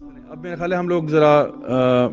اب میرا خیال ہے ہم لوگ ذرا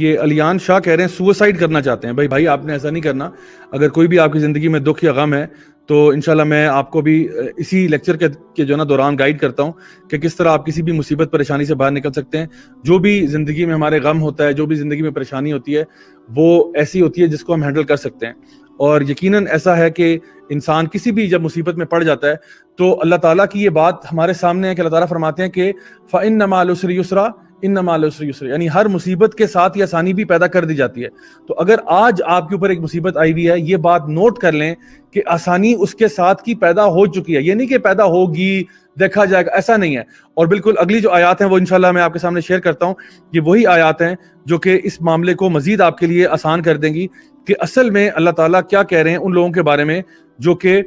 یہ علیان شاہ کہہ رہے ہیں سوسائڈ کرنا چاہتے ہیں. بھائی آپ نے ایسا نہیں کرنا. اگر کوئی بھی آپ کی زندگی میں دکھ یا غم ہے تو انشاءاللہ میں آپ کو بھی اسی لیکچر کے جو نا دوران گائیڈ کرتا ہوں کہ کس طرح آپ کسی بھی مصیبت پریشانی سے باہر نکل سکتے ہیں. جو بھی زندگی میں ہمارے غم ہوتا ہے, جو بھی زندگی میں پریشانی ہوتی ہے, وہ ایسی ہوتی ہے جس کو ہم ہینڈل کر سکتے ہیں. اور یقیناً ایسا ہے کہ انسان کسی بھی جب مصیبت میں پڑ جاتا ہے تو اللہ تعالیٰ کی یہ بات ہمارے سامنے ہے کہ اللہ تعالیٰ فرماتے ہیں کہ فَإِنَّ مَعَ الْعُسْرِ يُسْرًا إِنَّ مَعَ الْعُسْرِ يُسْرًا, یعنی ہر مصیبت کے ساتھ یہ آسانی بھی پیدا کر دی جاتی ہے. تو اگر آج آپ کے اوپر ایک مصیبت آئی ہوئی ہے, یہ بات نوٹ کر لیں کہ آسانی اس کے ساتھ کی پیدا ہو چکی ہے. یہ نہیں کہ پیدا ہوگی دیکھا جائے گا, ایسا نہیں ہے. اور بالکل اگلی جو آیات ہیں وہ انشاءاللہ میں آپ کے سامنے شیئر کرتا ہوں. یہ وہی آیات ہیں جو کہ اس معاملے کو مزید آپ کے لیے آسان کر دیں گی کہ اصل میں اللہ تعالیٰ کیا کہہ رہے ہیں ان لوگوں کے بارے میں جو کہ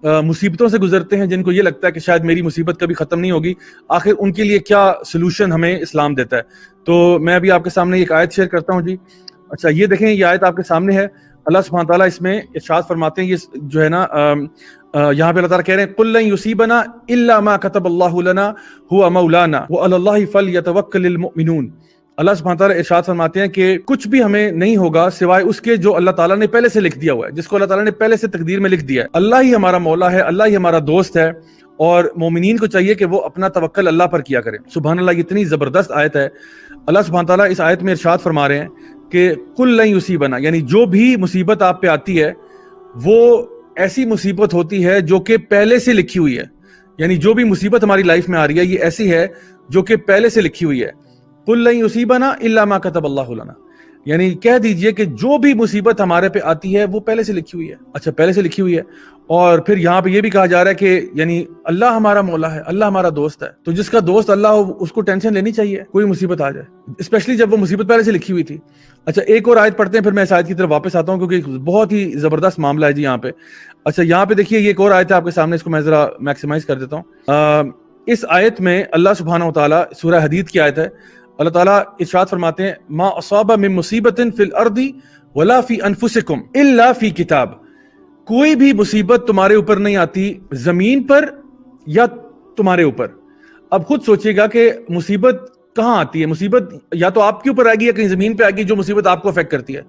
مصیبتوں سے گزرتے ہیں, جن کو یہ لگتا ہے کہ شاید میری مصیبت کبھی ختم نہیں ہوگی. آخر ان کے لیے کیا سلوشن ہمیں اسلام دیتا ہے. تو میں ابھی آپ کے سامنے ایک آیت شیئر کرتا ہوں جی. اچھا یہ دیکھیں, یہ آیت آپ کے سامنے ہے. اللہ سبحانہ تعالیٰ اس میں ارشاد فرماتے ہیں, یہ جو ہے نا یہاں پہ اللہ تعالیٰ کہہ رہے ہیں قُل لَن يُصِيبَنَا إِلَّا مَا كَتَبَ اللَّهُ لَنَا هُوَ مَوْلَانَا وَعَلَى اللَّهِ فَلْيَتَوَكَّلِ الْمُؤْمِنُونَ. اللہ سبحانہ تعالیٰ ارشاد فرماتے ہیں کہ کچھ بھی ہمیں نہیں ہوگا سوائے اس کے جو اللہ تعالیٰ نے پہلے سے لکھ دیا ہوا ہے, جس کو اللہ تعالیٰ نے پہلے سے تقدیر میں لکھ دیا ہے. اللہ ہی ہمارا مولا ہے, اللہ ہی ہمارا دوست ہے, اور مومنین کو چاہیے کہ وہ اپنا توکل اللہ پر کیا کریں. سبحان اللہ, یہ اتنی زبردست آیت ہے. اللہ سبحانہ تعالیٰ اس آیت میں ارشاد فرما رہے ہیں کہ قُل لَن يُصِيبَنَا, یعنی جو بھی مصیبت آپ پہ آتی ہے وہ ایسی مصیبت ہوتی ہے جو کہ پہلے سے لکھی ہوئی ہے. یعنی جو بھی مصیبت ہماری لائف میں آ رہی ہے یہ ایسی ہے جو کہ پہلے سے لکھی ہوئی ہے. قُل لَن يُصِيبَنَا إِلَّا مَا كَتَبَ اللَّهُ لَنَا, یعنی کہہ دیجئے کہ جو بھی مصیبت ہمارے پہ آتی ہے وہ پہلے سے لکھی ہوئی ہے. اچھا پہلے سے لکھی ہوئی ہے. اور پھر یہاں پہ یہ بھی کہا جا رہا ہے کہ یعنی اللہ ہمارا مولا ہے, اللہ ہمارا دوست ہے. تو جس کا دوست اللہ ہو اس کو ٹینشن لینی چاہیے کوئی مصیبت آ جائے, اسپیشلی جب وہ مصیبت پہلے سے لکھی ہوئی تھی. اچھا ایک اور آیت پڑھتے ہیں پھر میں اس آیت کی طرف واپس آتا ہوں کیونکہ بہت ہی زبردست معاملہ ہے جی یہاں پہ. اچھا یہاں پہ دیکھیے, یہ ایک اور آیت ہے آپ کے سامنے, اس کو میں ذرا میکسیمائز کر دیتا ہوں. اس آیت میں اللہ سبحانہ وتعالیٰ, سورہ حدید کی آیت ہے, اللہ تعالیٰ ارشاد فرماتے ہیں ما اصاب من مصیبت فی الارض ولا فی انفسکم الا فی کتاب, کوئی بھی مصیبت تمہارے اوپر نہیں آتی زمین پر یا تمہارے اوپر. اب خود سوچئے گا کہ مصیبت کہاں آتی ہے. مصیبت یا تو آپ کے اوپر آئے گی یا کہیں زمین پہ آئے گی جو مصیبت آپ کو افیکٹ کرتی ہے.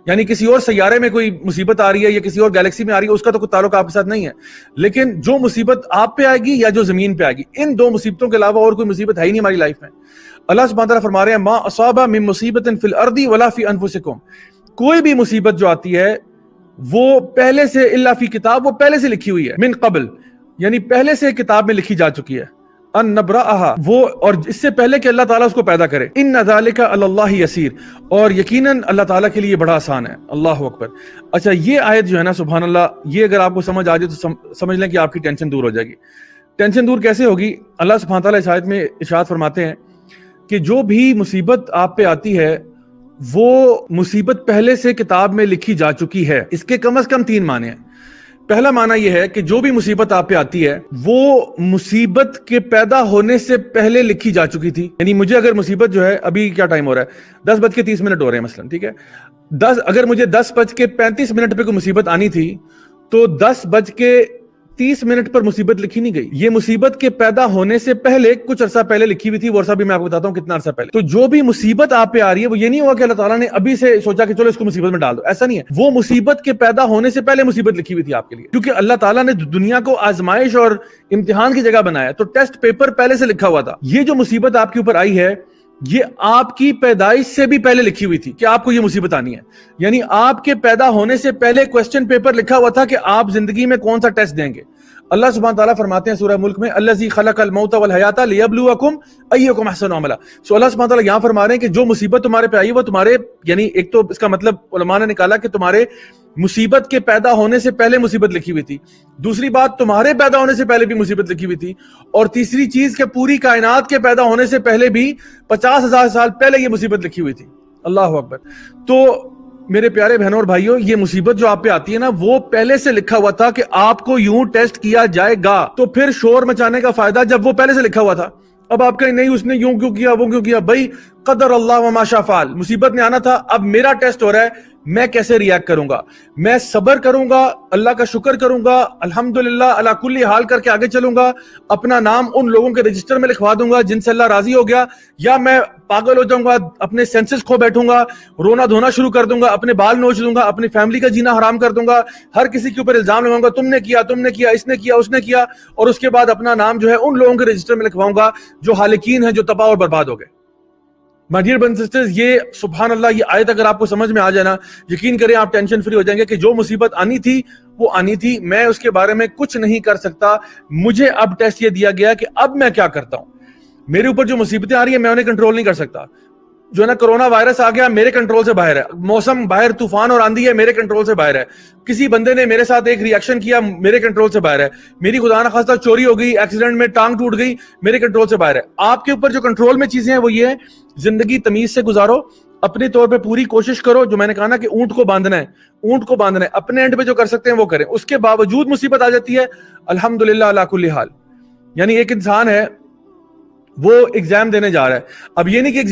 یعنی کسی اور سیارے میں کوئی مصیبت آ رہی ہے یا کسی اور گیلیکسی میں آ رہی ہے, اس کا تو کوئی تعلق آپ کے ساتھ نہیں ہے. لیکن جو مصیبت آپ پہ آئے گی یا جو زمین پہ آئے گی, ان دو مصیبتوں کے علاوہ اور کوئی مصیبت ہے ہی نہیں ہماری لائف میں. اللہ سبحانہ تعالیٰ فرما رہے ہیں ما اصاب من مصیبت فی الارض ولا فی انفسکم, کوئی بھی مصیبت جو آتی ہے وہ پہلے سے الا فی کتاب, وہ پہلے سے لکھی ہوئی ہے. من قبل, یعنی پہلے سے کتاب میں لکھی جا چکی ہے. ان نبرأها, وہ اور اس سے پہلے کہ اللہ تعالیٰ اس کو پیدا کرے. ان ذالک علی اللہ یسیر, اور یقیناً اللہ تعالیٰ کے لیے بڑا آسان ہے. اللہ اکبر. اچھا یہ آیت جو ہے نا سبحان اللہ, یہ اگر آپ کو سمجھ آ جائے تو سمجھ لیں کہ آپ کی ٹینشن دور ہو جائے گی. ٹینشن دور کیسے ہوگی؟ اللہ سبحانہ تعالیٰ اس آیت میں ارشاد فرماتے ہیں کہ جو بھی مصیبت آپ پہ آتی ہے وہ مصیبت پہلے سے کتاب میں لکھی جا چکی ہے. اس کے کم از کم 3 معنی ہیں. پہلا معنی یہ ہے کہ جو بھی مصیبت آپ پہ آتی ہے وہ مصیبت کے پیدا ہونے سے پہلے لکھی جا چکی تھی. یعنی مجھے اگر مصیبت جو ہے, ابھی کیا ٹائم ہو رہا ہے, 10:30 ہو رہے ہیں مثلا, ٹھیک ہے, اگر مجھے 10:35 پہ کوئی مصیبت آنی تھی تو 10:30 پر مصیبت لکھی نہیں گئی. یہ مصیبت کے پیدا ہونے سے پہلے کچھ عرصہ پہلے لکھی ہوئی تھی. وہ عرصہ بھی میں آپ کو بتاتا ہوں کتنا عرصہ پہلے. تو جو بھی مصیبت آپ پہ آ رہی ہے وہ یہ نہیں ہوا کہ اللہ تعالیٰ نے ابھی سے سوچا کہ چلو اس کو مصیبت میں ڈال دو, ایسا نہیں ہے. وہ مصیبت کے پیدا ہونے سے پہلے مصیبت لکھی ہوئی تھی آپ کے لیے, کیونکہ اللہ تعالیٰ نے دنیا کو آزمائش اور امتحان کی جگہ بنایا, تو ٹیسٹ پیپر پہلے سے لکھا ہوا تھا. یہ جو مصیبت آپ کے اوپر آئی ہے یہ آپ کی پیدائش سے بھی پہلے لکھی ہوئی تھی کہ آپ کو یہ مصیبت آنی ہے. یعنی آپ کے پیدا ہونے سے پہلے کوسچن پیپر لکھا ہوا تھا کہ آپ زندگی میں کون سا ٹیسٹ دیں گے. اللہ سبحانہ تعالیٰ فرماتے ہیں سورہ ملک میں الذی خلق الموت والحیات لیبلوکم ایکم احسن عملا. سو اللہ سبحانہ تعالیٰ یہاں فرما رہے ہیں کہ جو مصیبت تمہارے پہ آئی وہ تمہارے, یعنی ایک تو اس کا مطلب علماء نے نکالا کہ تمہارے مصیبت کے پیدا ہونے سے پہلے مصیبت لکھی ہوئی تھی. دوسری بات, تمہارے پیدا ہونے سے پہلے بھی مصیبت لکھی ہوئی تھی. اور تیسری چیز کہ پوری کائنات کے پیدا ہونے سے پہلے بھی 50,000 سال پہلے یہ مصیبت لکھی ہوئی تھی. اللہ اکبر. تو میرے پیارے بہنوں اور بھائیوں, یہ مصیبت جو آپ پہ آتی ہے نا وہ پہلے سے لکھا ہوا تھا کہ آپ کو یوں ٹیسٹ کیا جائے گا. تو پھر شور مچانے کا فائدہ جب وہ پہلے سے لکھا ہوا تھا. اب آپ کہیں نہیں اس نے یوں کیوں کیا وہ کیوں کیا. بھائی قدر اللہ و ما شاء فعل, مصیبت نے آنا تھا, اب میرا ٹیسٹ ہو رہا ہے میں کیسے ریاکٹ کروں گا. میں صبر کروں گا, اللہ کا شکر کروں گا, الحمدللہ علی کل حال کر کے آگے چلوں گا, اپنا نام ان لوگوں کے رجسٹر میں لکھوا دوں گا جن سے اللہ راضی ہو گیا, یا میں پاگل ہو جاؤں گا, اپنے سینسز کھو بیٹھوں گا, رونا دھونا شروع کر دوں گا, اپنے بال نوچ دوں گا, اپنی فیملی کا جینا حرام کر دوں گا, ہر کسی کے اوپر الزام لگاؤں گا, تم نے کیا, اس نے کیا, اس نے کیا, اور اس کے بعد اپنا نام جو ہے ان لوگوں کے رجسٹر میں لکھواؤں گا جو ہالکین ہیں, جو تباہ اور برباد ہو گئے. My dear brothers and sisters, یہ سبحان اللہ یہ آیت اگر آپ کو سمجھ میں آ جائے نا, یقین کریں آپ ٹینشن فری ہو جائیں گے کہ جو مصیبت آنی تھی وہ آنی تھی, میں اس کے بارے میں کچھ نہیں کر سکتا. مجھے اب ٹیسٹ یہ دیا گیا کہ اب میں کیا کرتا ہوں. میرے اوپر جو مصیبتیں آ رہی ہیں میں انہیں کنٹرول نہیں کر سکتا. جو ہے نا کرونا وائرس آ گیا میرے کنٹرول سے باہر ہے, موسم باہر طوفان اور آندھی ہے میرے کنٹرول سے باہر ہے, کسی بندے نے میرے ساتھ ایک ریئیکشن کیا میرے کنٹرول سے باہر ہے, میری خدا نخواستہ چوری ہو گئی, ایکسیڈنٹ میں ٹانگ ٹوٹ گئی, میرے کنٹرول سے باہر ہے. آپ کے اوپر جو کنٹرول میں چیزیں ہیں وہ یہ ہے, زندگی تمیز سے گزارو, اپنے طور پہ پوری کوشش کرو. جو میں نے کہا نا کہ اونٹ کو باندھنا ہے, اپنے اینڈ پہ جو کر سکتے ہیں وہ کریں. اس کے باوجود مصیبت آ جاتی ہے, الحمدللہ علی کل حال. یعنی ایک انسان ہے وہ ایگزام دینے جا رہا ہے, اب یہ نہیں کہ